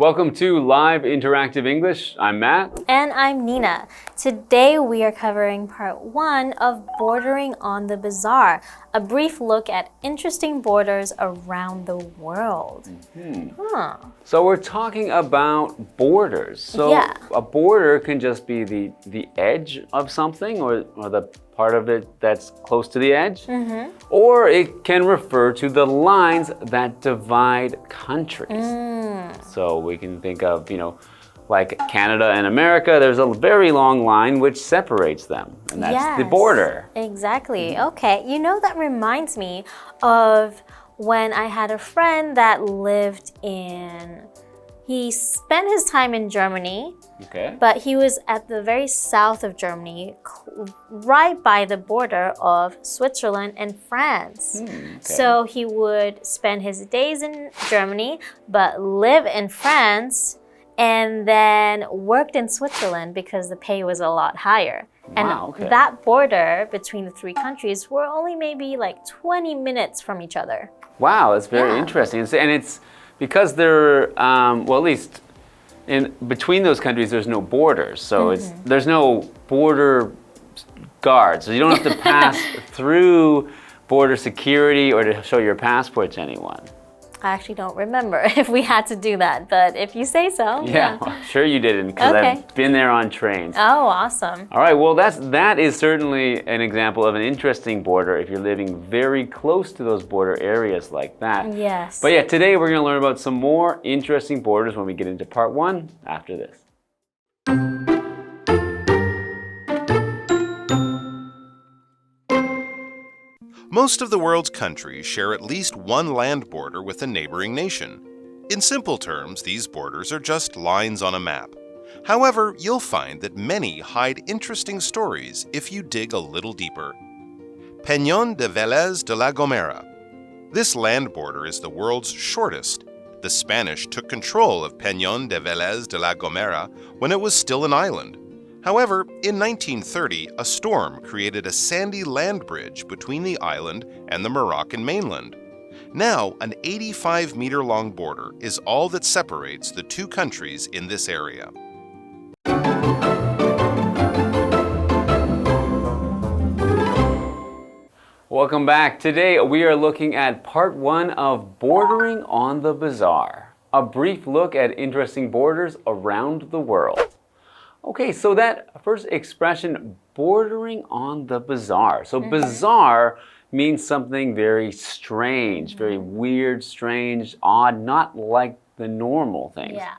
Welcome to Live Interactive English. I'm Matt. And I'm Nina. Today we are covering part 1 of Bordering on the Bizarre, a brief look at interesting borders around the world. So we're talking about borders. So a border can just be the edge of something or the part of it that's close to the edge. Or it can refer to the lines that divide countries. So we can think of, like Canada and America, there's a very long line which separates them, and that's the border. Exactly. Okay. That reminds me of when I had a friend that he spent his time in Germany, but he was at the very south of Germany, right by the border of Switzerland and France. So he would spend his days in Germany, but live in France, and then worked in Switzerland because the pay was a lot higher. And that border between the three countries were only maybe like 20 minutes from each other. Wow, that's very interesting. And it's because they're, well, at least in between those countries, there's no borders. So there's no border guards. So you don't have to pass through border security or to show your passport to anyone. I actually don't remember if we had to do that, but if you say so. Yeah, well, I'm sure you didn't because I've been there on trains. Oh, awesome. All right, well, that is certainly an example of an interesting border if you're living very close to those border areas like that. Yes. But yeah, today we're going to learn about some more interesting borders when we get into part 1 after this. Most of the world's countries share at least one land border with a neighboring nation. In simple terms, these borders are just lines on a map. However, you'll find that many hide interesting stories if you dig a little deeper. Peñón de Vélez de la Gomera. This land border is the world's shortest. The Spanish took control of Peñón de Vélez de la Gomera when it was still an island. However, in 1930, a storm created a sandy land bridge between the island and the Moroccan mainland. Now, an 85-meter-long border is all that separates the two countries in this area. Welcome back. Today we are looking at part 1 of Bordering on the Bizarre, a brief look at interesting borders around the world. Okay, so that first expression, bordering on the bizarre. So bizarre means something very strange, very weird, strange, odd, not like the normal things. Yeah.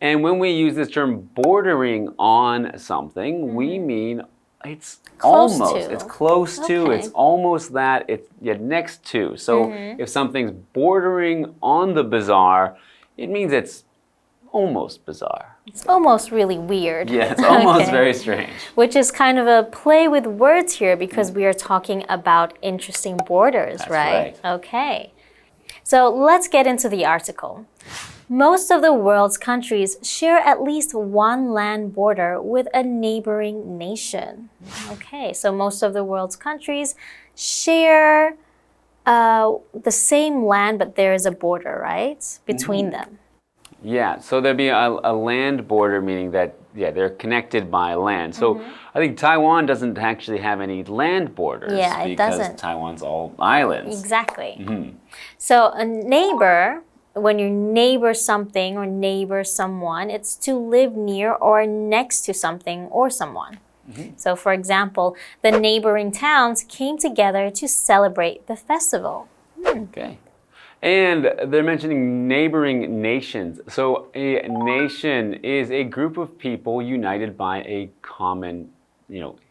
And when we use this term bordering on something, we mean it's Close almost, to. it's close to, it's almost that, it's next to. So if something's bordering on the bizarre, it means it's almost bizarre. It's almost really weird. Yeah, it's almost very strange. Which is kind of a play with words here because we are talking about interesting borders, right? Okay. So let's get into the article. Most of the world's countries share at least one land border with a neighboring nation. Okay, so most of the world's countries share the same land, but there is a border, right, between them. Yeah, so there'd be a land border, meaning that, they're connected by land. So I think Taiwan doesn't actually have any land borders. Yeah, it doesn't. Because Taiwan's all islands. Exactly. So a neighbor, when you neighbor something or neighbor someone, it's to live near or next to something or someone. So for example, the neighboring towns came together to celebrate the festival. Okay. And they're mentioning neighboring nations. So a nation is a group of people united by a common,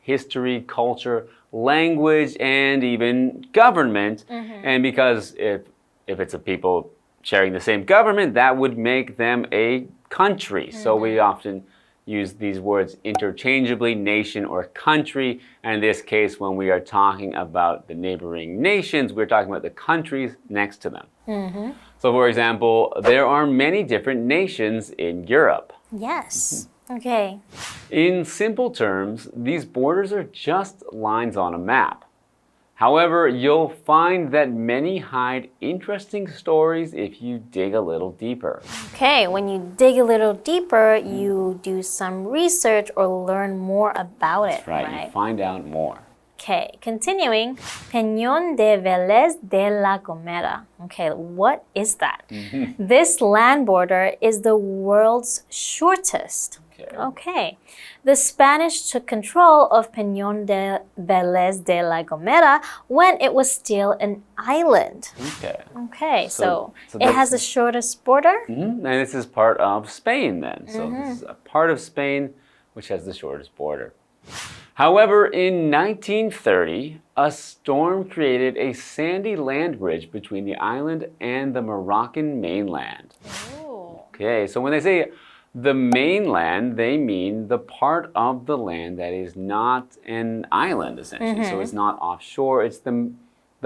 history, culture, language, and even government. And because if it's a people sharing the same government, that would make them a country. So we often use these words interchangeably, nation or country. And in this case, when we are talking about the neighboring nations, we're talking about the countries next to them. So for example, there are many different nations in Europe. Yes. Okay. In simple terms, these borders are just lines on a map. However, you'll find that many hide interesting stories if you dig a little deeper. Okay, when you dig a little deeper, you do some research or learn more about it, That's right? You find out more. Okay, continuing. Peñón de Vélez de la Gomera. Okay, what is that? This land border is the world's shortest. Okay. The Spanish took control of Peñón de Vélez de la Gomera when it was still an island. Okay, so it has the shortest border? And this is part of Spain then. So this is a part of Spain which has the shortest border. However, in 1930, a storm created a sandy land bridge between the island and the Moroccan mainland. Okay, so when they say the mainland, they mean the part of the land that is not an island, essentially. So it's not offshore. It's the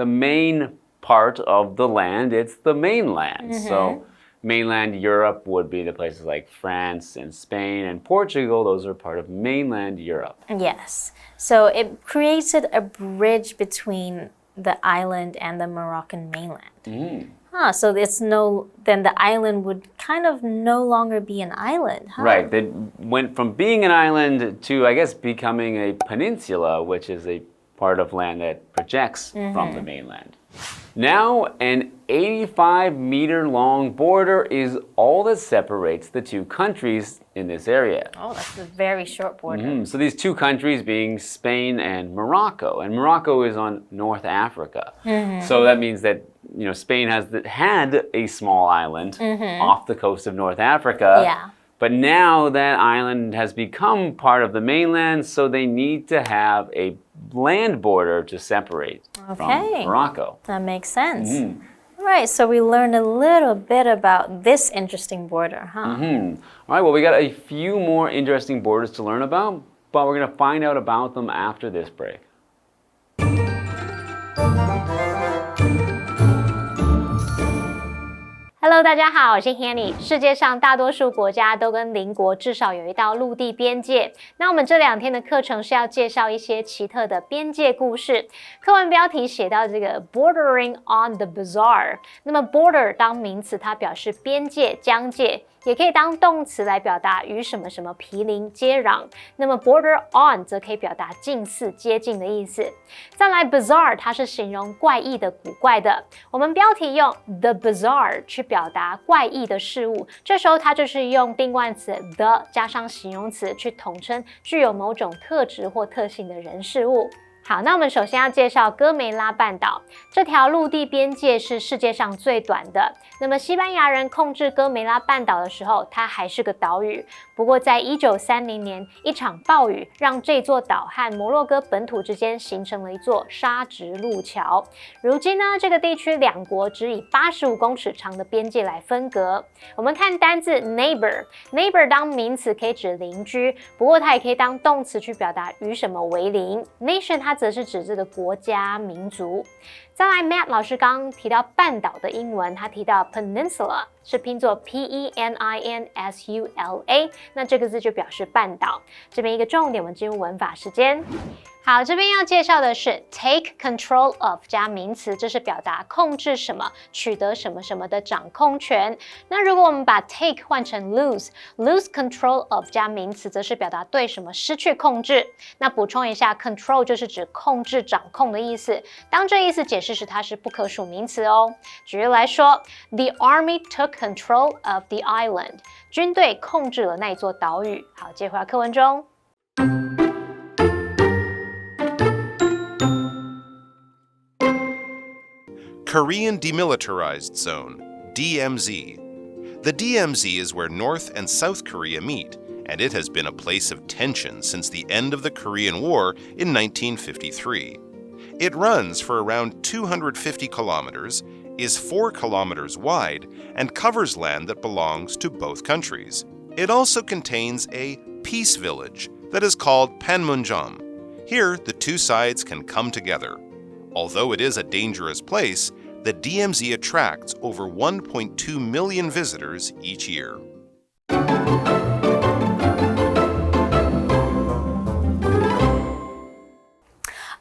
main part of the land. It's the mainland. So mainland Europe would be the places like France and Spain and Portugal. Those are part of mainland Europe. Yes. So it created a bridge between the island and the Moroccan mainland. So then the island would kind of no longer be an island, huh? Right. They went from being an island to, I guess, becoming a peninsula, which is a part of land that projects from the mainland. Now, an 85-meter-long border is all that separates the two countries in this area. Oh, that's a very short border. So these two countries being Spain and Morocco. And Morocco is on North Africa. So that means that Spain had a small island off the coast of North Africa. Yeah. But now that island has become part of the mainland, so they need to have a land border to separate from Morocco. That makes sense. All right, so we learned a little bit about this interesting border, huh? All right, well, we got a few more interesting borders to learn about, but we're going to find out about them after this break. Hello， 大家好，我是 Hanny。世界上大多数国家都跟邻国至少有一道陆地边界。那我们这2天的课程是要介绍一些奇特的边界故事。课文标题写到这个 bordering on the bizarre。那么 border 当名词，它表示边界、疆界。也可以当动词来表达与什么什么毗邻接壤，那么 border on 则可以表达近似、接近的意思。再来 bizarre 它是形容怪异的、古怪的。我们标题用 the bizarre 去表达怪异的事物，这时候它就是用定冠词 the 加上形容词去统称具有某种特质或特性的人事物。好，那我们首先要介绍哥梅拉半岛。这条陆地边界是世界上最短的。那么西班牙人控制哥梅拉半岛的时候，它还是个岛屿。不过在1930年，一场暴雨让这座岛和摩洛哥本土之间形成了一座沙质路桥。如今呢，这个地区两国只以85公尺长的边界来分隔。我们看单字 neighbor 当名词可以指邻居，不过它也可以当动词去表达与什么为邻。Nation 它则是指这个国家、民族。再来 Matt 老师刚刚提到半岛的英文，他提到 peninsula 是拼作 P-E-N-I-N-S-U-L-A， 那这个字就表示半岛。这边一个重点，我们进入文法时间。好，这边要介绍的是 take control of 加名词，这是表达控制什么、取得什么什么的掌控权。那如果我们把 take 换成 lose control of 加名词，则是表达对什么失去控制。那补充一下 control 就是指控制、掌控的意思。当这意思解释时，它是不可数名词哦。举例来说 ，The army took control of the island， 军队控制了那座岛屿。好，接回到课文中。Korean Demilitarized Zone, DMZ. The DMZ is where North and South Korea meet, and it has been a place of tension since the end of the Korean War in 1953. It runs for around 250 kilometers, is 4 kilometers wide, and covers land that belongs to both countries. It also contains a peace village that is called Panmunjom. Here, the two sides can come together. Although it is a dangerous place, the DMZ attracts over 1.2 million visitors each year.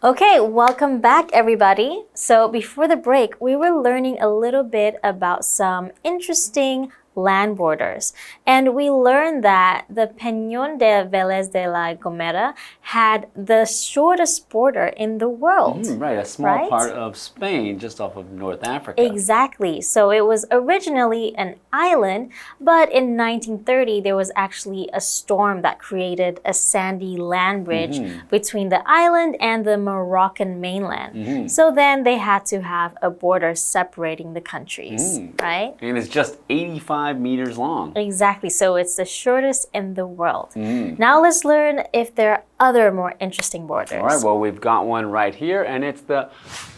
Okay, welcome back, everybody. So before the break, we were learning a little bit about some interesting land borders. And we learned that the Peñón de Vélez de la Gomera had the shortest border in the world. Right, a small part of Spain just off of North Africa. Exactly. So it was originally an island, but in 1930 there was actually a storm that created a sandy land bridge between the island and the Moroccan mainland. So then they had to have a border separating the countries, right? And it's just 85 meters long. Exactly. So it's the shortest in the world. Now let's learn if there are other more interesting borders. All right, well, we've got one right here, and it's the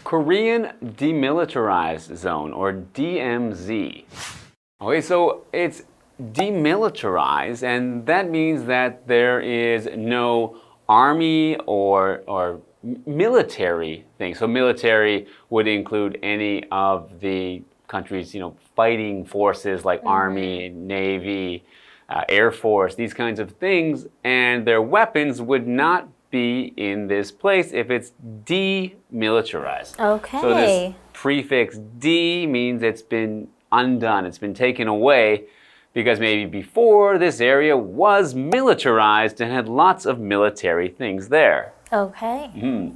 Korean Demilitarized Zone, or DMZ. Okay, so it's demilitarized, and that means that there is no army or military thing. So military would include any of the countries, fighting forces like Army, Navy, Air Force, these kinds of things, and their weapons would not be in this place if it's demilitarized. Okay. So this prefix D means it's been undone, it's been taken away, because maybe before this area was militarized and had lots of military things there. Okay.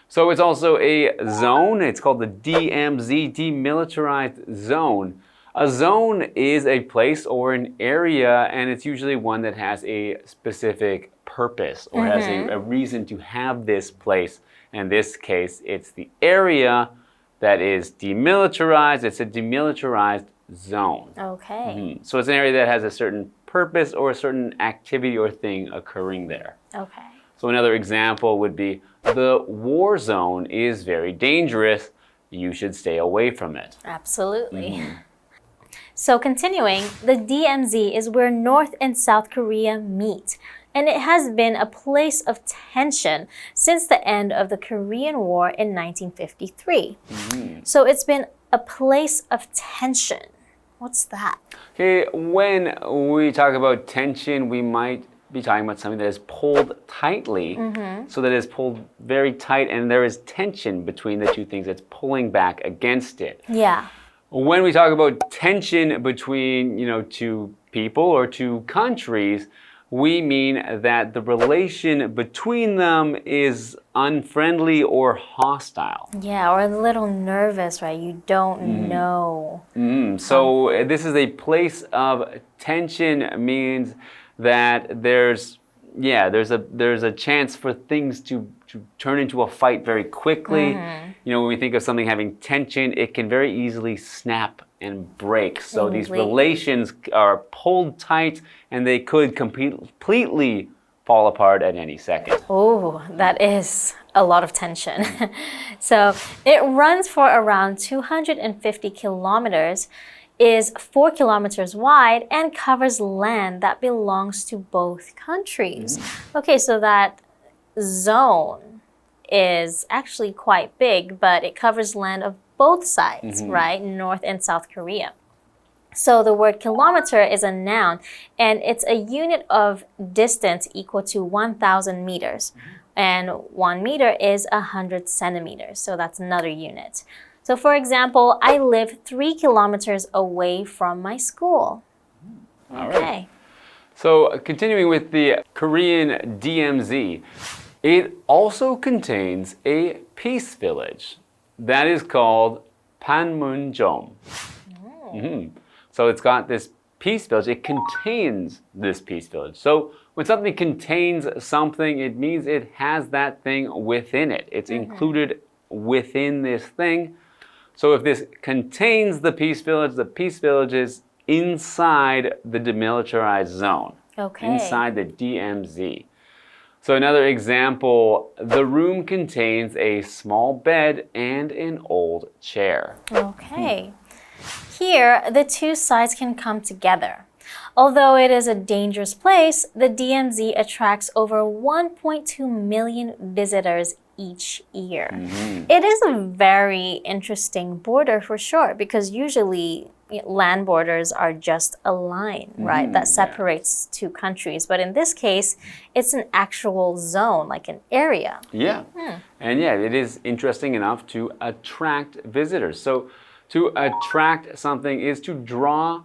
So it's also a zone. It's called the DMZ, Demilitarized Zone. A zone is a place or an area, and it's usually one that has a specific purpose or has a reason to have this place. In this case, it's the area that is demilitarized. It's a demilitarized zone. Okay. So it's an area that has a certain purpose or a certain activity or thing occurring there. Okay. So another example would be, the war zone is very dangerous. You should stay away from it. Absolutely. So continuing, the DMZ is where North and South Korea meet. And it has been a place of tension since the end of the Korean War in 1953. So it's been a place of tension. What's that? Okay, when we talk about tension, we might be talking about something that is pulled tightly. So that is pulled very tight, and there is tension between the two things that's pulling back against it. Yeah. When we talk about tension between, two people or two countries, we mean that the relation between them is unfriendly or hostile. Yeah, or a little nervous, right? You don't know. So this is a place of tension, means that there's a chance for things to turn into a fight very quickly. When we think of something having tension, it can very easily snap and break. So these relations are pulled tight, and they could completely fall apart at any second. Oh, that is a lot of tension. So it runs for around 250 kilometers, is 4 kilometers wide, and covers land that belongs to both countries. Okay, so that zone is actually quite big, but it covers land of both sides, right? North and South Korea. So the word kilometer is a noun, and it's a unit of distance equal to 1,000 meters. And 1 meter is 100 centimeters, so that's another unit. So for example, I live 3 kilometers away from my school. All right. So continuing with the Korean DMZ, it also contains a peace village that is called Panmunjom. So it's got this peace village. It contains this peace village. So when something contains something, it means it has that thing within it. It's included within this thing. So if this contains the peace village is inside the demilitarized zone. Okay. Inside the DMZ. So another example, the room contains a small bed and an old chair. Okay. Here, the two sides can come together. Although it is a dangerous place, the DMZ attracts over 1.2 million visitors each year. It is a very interesting border for sure, because usually land borders are just a line, right, that separates two countries. But in this case, it's an actual zone, like an area. Yeah. And yeah, it is interesting enough to attract visitors. So to attract something is to draw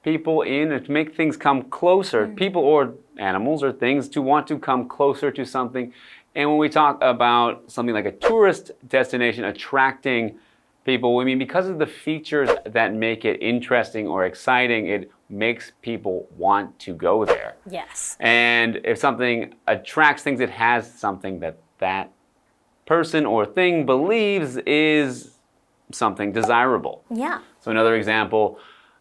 people in and to make things come closer, people or animals or things to want to come closer to something. And when we talk about something like a tourist destination attracting people, we mean because of the features that make it interesting or exciting, it makes people want to go there. Yes. And if something attracts things, it has something that person or thing believes is something desirable. Yeah. So another example,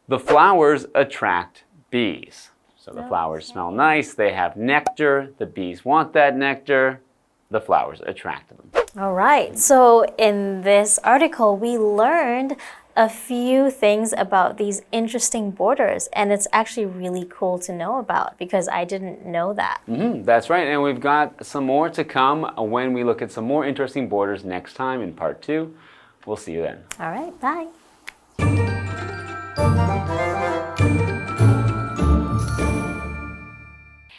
the flowers attract bees. So the flowers smell nice, they have nectar, the bees want that nectar, the flowers attract them. All right. So in this article, we learned a few things about these interesting borders, and it's actually really cool to know about because I didn't know that. That's right, and we've got some more to come when we look at some more interesting borders next time in part 2. We'll see you then. All right. Bye.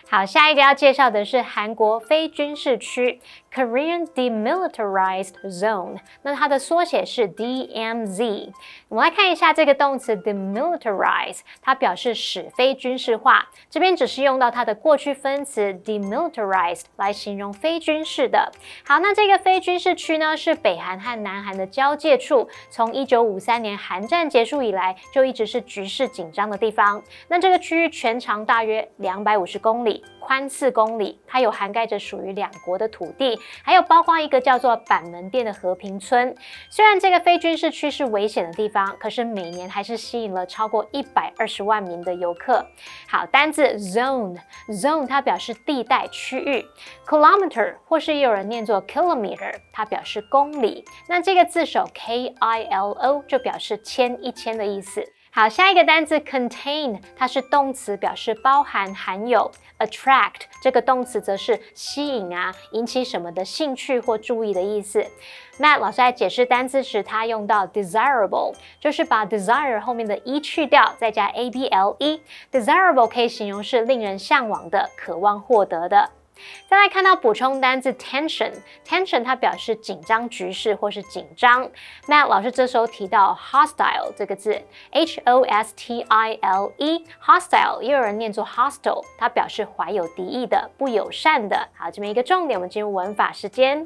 好，下一个要介绍的是韩国非军事区 Korean Demilitarized Zone， 那它的缩写是 DMZ。我们来看一下这个动词 demilitarize， 它表示使非军事化，这边只是用到它的过去分词 demilitarized 来形容非军事的。好，那这个非军事区呢是北韩和南韩的交界处，从1953年韩战结束以来就一直是局势紧张的地方。那这个区域全长大约250公里。宽4公里，它有涵盖着属于2国的土地，还有包括一个叫做板门店的和平村。虽然这个非军事区是危险的地方，可是每年还是吸引了超过120万名的游客。好，单字 zone 它表示地带区域 ，kilometer 或是也有人念作 kilometer， 它表示公里。那这个字首 KILO 就表示1000、1000的意思。好，下一个单字 contain， 它是动词，表示包含、含有。attract 这个动词则是吸引啊，引起什么的兴趣或注意的意思。Matt 老师在解释单字时，他用到 desirable， 就是把 desire 后面的 e 去掉，再加 able。desirable 可以形容是令人向往的、渴望获得的。再来看到补充单字 tension 它表示紧张局势或是紧张。Matt 老师这时候提到 hostile 这个字 HOSTILE hostile 也有人念作 hostile， 它表示怀有敌意的、不友善的。好，这边一个重点，我们进入文法时间。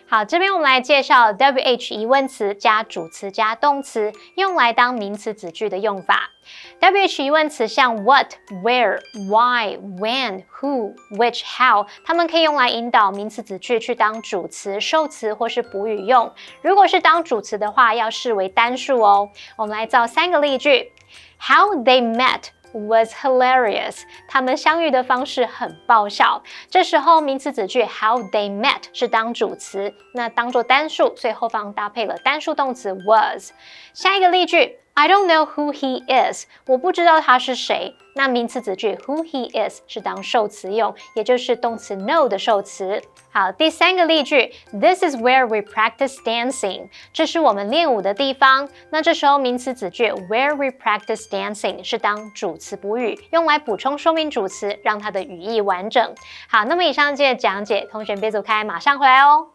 好，这边我们来介绍 WH 疑问词加主词加动词，用来当名词子句的用法。WH 疑问词像 what、where、why、when、who、which、how， 它们可以用来引导名词子句去当主词、受词或是补语用。如果是当主词的话，要视为单数哦。我们来造3个例句。How they met was hilarious， 他们相遇的方式很爆笑。这时候名词子句 how they met 是当主词，那当作单数，所以后方搭配了单数动词 was。下一个例句 I don't know who he is， 我不知道他是谁。那名词子句 who he is 是当受词用，也就是动词 know 的受词。好，第3个例句 This is where we practice dancing， 这是我们练舞的地方。那这时候名词子句 where we practice dancing 是当主词补语，用来补充说明主词，让它的语义完整。好，那么以上这些讲解，同学别走开，马上回来哦。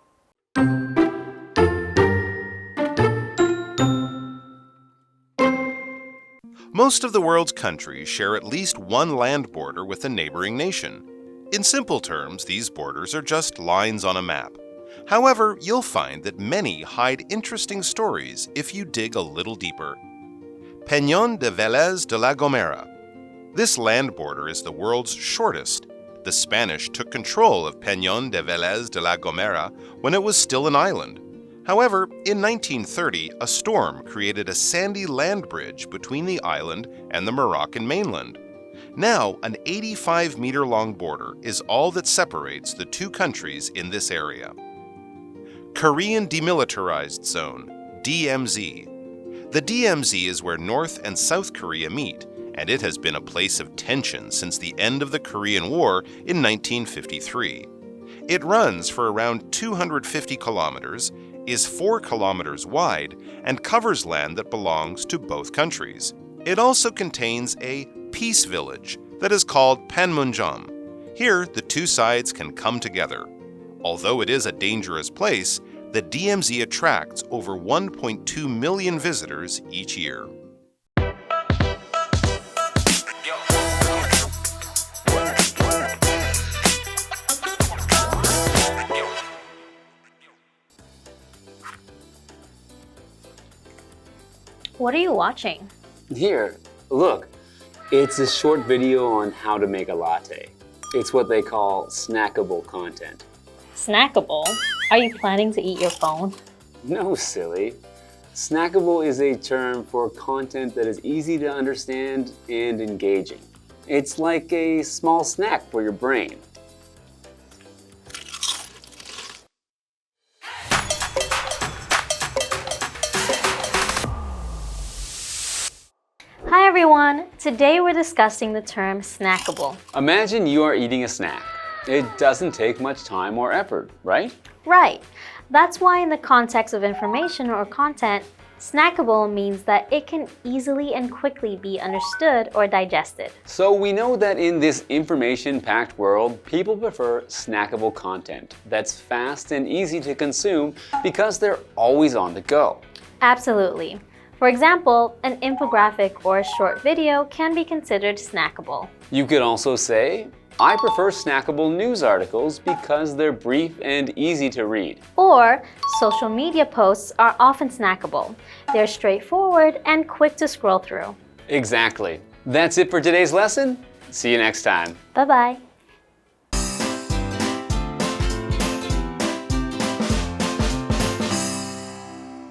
Most of the world's countries share at least one land border with a neighboring nation. In simple terms, these borders are just lines on a map. However, you'll find that many hide interesting stories if you dig a little deeper. Peñón de Vélez de la Gomera. This land border is the world's shortest. The Spanish took control of Peñón de Vélez de la Gomera when it was still an island. However, in 1930, a storm created a sandy land bridge between the island and the Moroccan mainland. Now, an 85-meter-long border is all that separates the two countries in this area. Korean Demilitarized Zone, DMZ. The DMZ is where North and South Korea meet, and it has been a place of tension since the end of the Korean War in 1953. It runs for around 250 kilometers, is 4 kilometers wide and covers land that belongs to both countries. It also contains a peace village that is called Panmunjom. Here, the two sides can come together. Although it is a dangerous place, the DMZ attracts over 1.2 million visitors each year. What are you watching? Here, look. It's a short video on how to make a latte. It's what they call snackable content. Snackable? Are you planning to eat your phone? No, silly. Snackable is a term for content that is easy to understand and engaging. It's like a small snack for your brain. Hi everyone! Today we're discussing the term snackable. Imagine you are eating a snack. It doesn't take much time or effort, right? Right. That's why in the context of information or content, snackable means that it can easily and quickly be understood or digested. So we know that in this information-packed world, people prefer snackable content that's fast and easy to consume because they're always on the go. Absolutely. For example, an infographic or a short video can be considered snackable. You could also say, I prefer snackable news articles because they're brief and easy to read. Or, social media posts are often snackable. They're straightforward and quick to scroll through. Exactly. That's it for today's lesson. See you next time. Bye-bye.